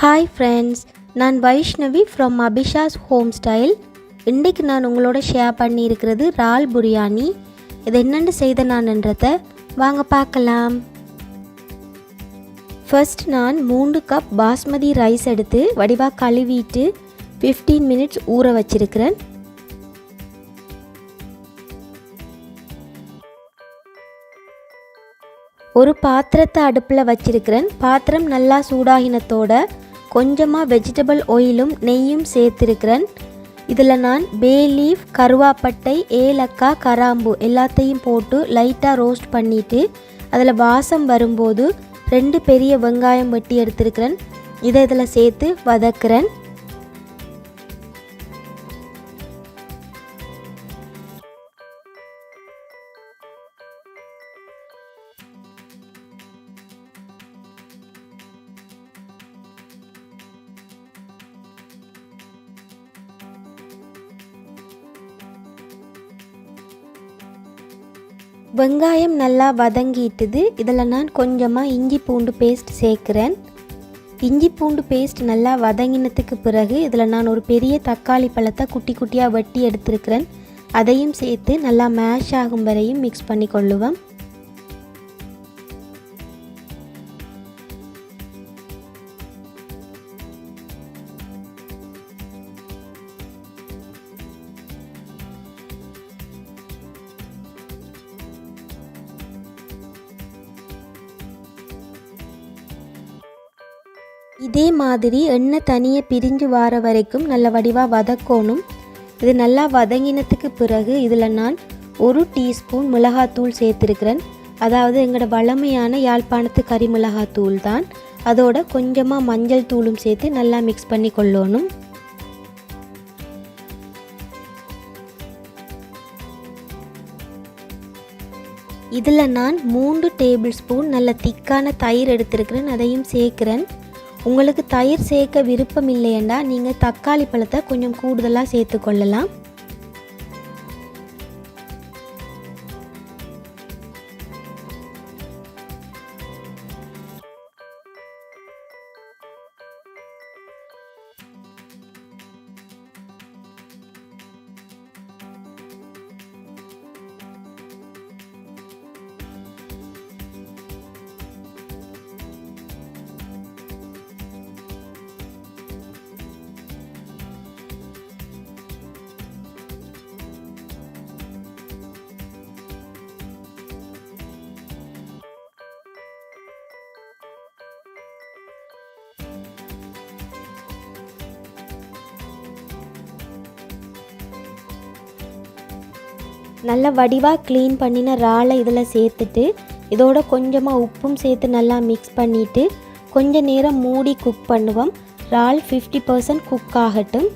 Hi friends, நான் Vaishnavi from அபிஷாஸ் home style. இன்றைக்கு நான் உங்களோட ஷேர் பண்ணியிருக்கிறது இறால் பிரியாணி. இது என்னென்னு செய்த நான்ன்றதை வாங்க பார்க்கலாம். ஃபர்ஸ்ட் நான் 3 கப் பாஸ்மதி ரைஸ் எடுத்து வடிவாக கழுவிட்டு 15 மினிட்ஸ் ஊற வச்சிருக்கிறேன். ஒரு பாத்திரத்தை அடுப்பில் வச்சிருக்கிறேன். பாத்திரம் நல்லா சூடாகினத்தோட கொஞ்சமாக வெஜிடபிள் ஆயிலும் நெய்யும் சேர்த்துருக்கிறேன். இதில் நான் பே லீஃப், கருவாப்பட்டை, ஏலக்காய், கராம்பு எல்லாத்தையும் போட்டு லைட்டாக ரோஸ்ட் பண்ணிவிட்டு அதில் வாசம் வரும்போது 2 பெரிய வெங்காயம் வெட்டி எடுத்துருக்கிறேன். இதை இதில் சேர்த்து வதக்குறேன். வெங்காயம் நல்லா வதங்கிட்டுது. இதில் நான் கொஞ்சமாக இஞ்சி பூண்டு பேஸ்ட் சேர்க்குறேன். இஞ்சி பூண்டு பேஸ்ட் நல்லா வதங்கினதுக்கு பிறகு இதில் நான் ஒரு பெரிய தக்காளி பழத்தை குட்டி குட்டியாக வெட்டி எடுத்துருக்கிறேன். அதையும் சேர்த்து நல்லா மேஷ் ஆகும் வரையும் மிக்ஸ் பண்ணி கொள்ளுவேன். இதே மாதிரி எண்ணெய் தனியாக பிரிஞ்சு வர வரைக்கும் நல்ல வடிவாக வதக்கணும். இது நல்லா வதங்கினதுக்கு பிறகு இதில் நான் 1 டீஸ்பூன் மிளகாத்தூள் சேர்த்துருக்கிறேன். அதாவது எங்களோட வழமையான யாழ்ப்பாணத்து கறி மிளகாத்தூள் தான். அதோட கொஞ்சமாக மஞ்சள் தூளும் சேர்த்து நல்லா மிக்ஸ் பண்ணி கொள்ளணும். இதில் நான் 3 டேபிள் ஸ்பூன் நல்ல திக்கான தயிர் எடுத்துருக்கிறேன். அதையும் சேர்க்குறேன். உங்களுக்கு தயிர் சேர்க்க விருப்பம் இல்லையண்டா நீங்கள் தக்காளி பழத்தை கொஞ்சம் கூடுதலாக சேர்த்து கொள்ளலாம். நல்லா வடிவாக க்ளீன் பண்ணின இறாலை இதில் சேர்த்துட்டு இதோட கொஞ்சமாக உப்பும் சேர்த்து நல்லா மிக்ஸ் பண்ணிவிட்டு கொஞ்ச நேரம் மூடி குக் பண்ணுவோம். இறால் 50% குக் ஆகட்டும்.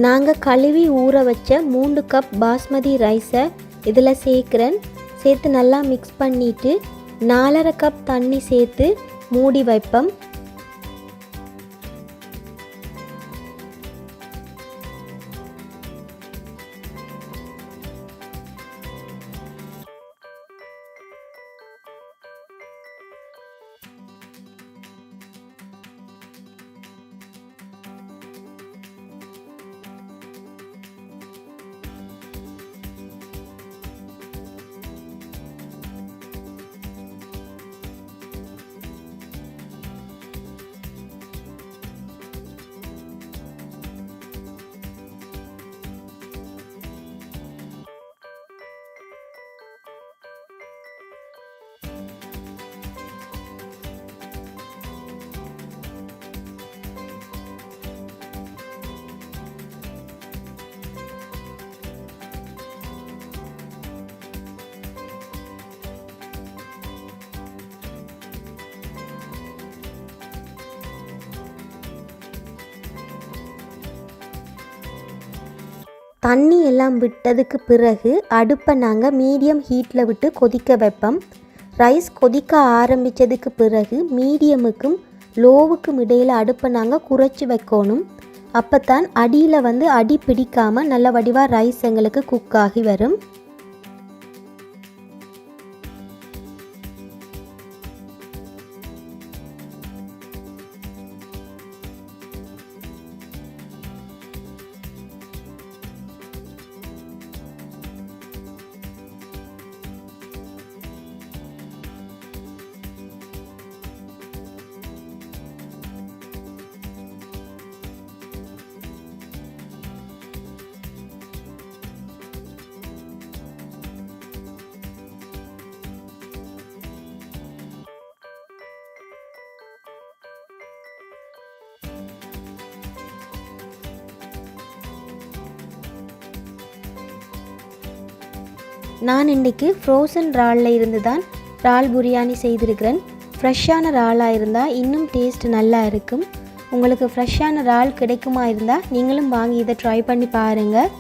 நாங்கள் கழுவி ஊற வச்ச 3 கப் பாஸ்மதி ரைஸை இதில் சேர்க்குறேன். சேர்த்து நல்லா மிக்ஸ் பண்ணிவிட்டு 4.5 கப் தண்ணி சேர்த்து மூடி வைப்போம். தண்ணி எல்லாம் விட்டதுக்கு பிறகு அடுப்பை நாங்கள் மீடியம் ஹீட்டில் விட்டு கொதிக்க வைப்போம். ரைஸ் கொதிக்க ஆரம்பித்ததுக்கு பிறகு மீடியமுக்கும் லோவுக்கும் இடையில் அடுப்பை நாங்கள் குறைச்சி வைக்கணும். அப்போ தான் அடியில் அடி பிடிக்காமல் நல்ல வடிவாக ரைஸ் எங்களுக்கு குக் ஆகி வரும். நான் இன்றைக்கி ஃப்ரோசன் இறாலில் இருந்து தான் இறால் பிரியாணி செய்திருக்கிறேன். ஃப்ரெஷ்ஷான இறாலாக இருந்தால் இன்னும் டேஸ்ட் நல்லா இருக்கும். உங்களுக்கு ஃப்ரெஷ்ஷான இறால் கிடைக்குமா இருந்தால் நீங்களும் வாங்கி இதை ட்ரை பண்ணி பாருங்கள்.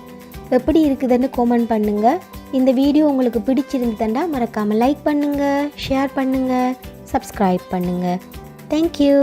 எப்படி இருக்குதுன்னு கமெண்ட் பண்ணுங்கள். இந்த வீடியோ உங்களுக்கு பிடிச்சிருந்ததுன்னா மறக்காமல் லைக் பண்ணுங்கள், ஷேர் பண்ணுங்கள், சப்ஸ்கிரைப் பண்ணுங்கள். தேங்க்யூ.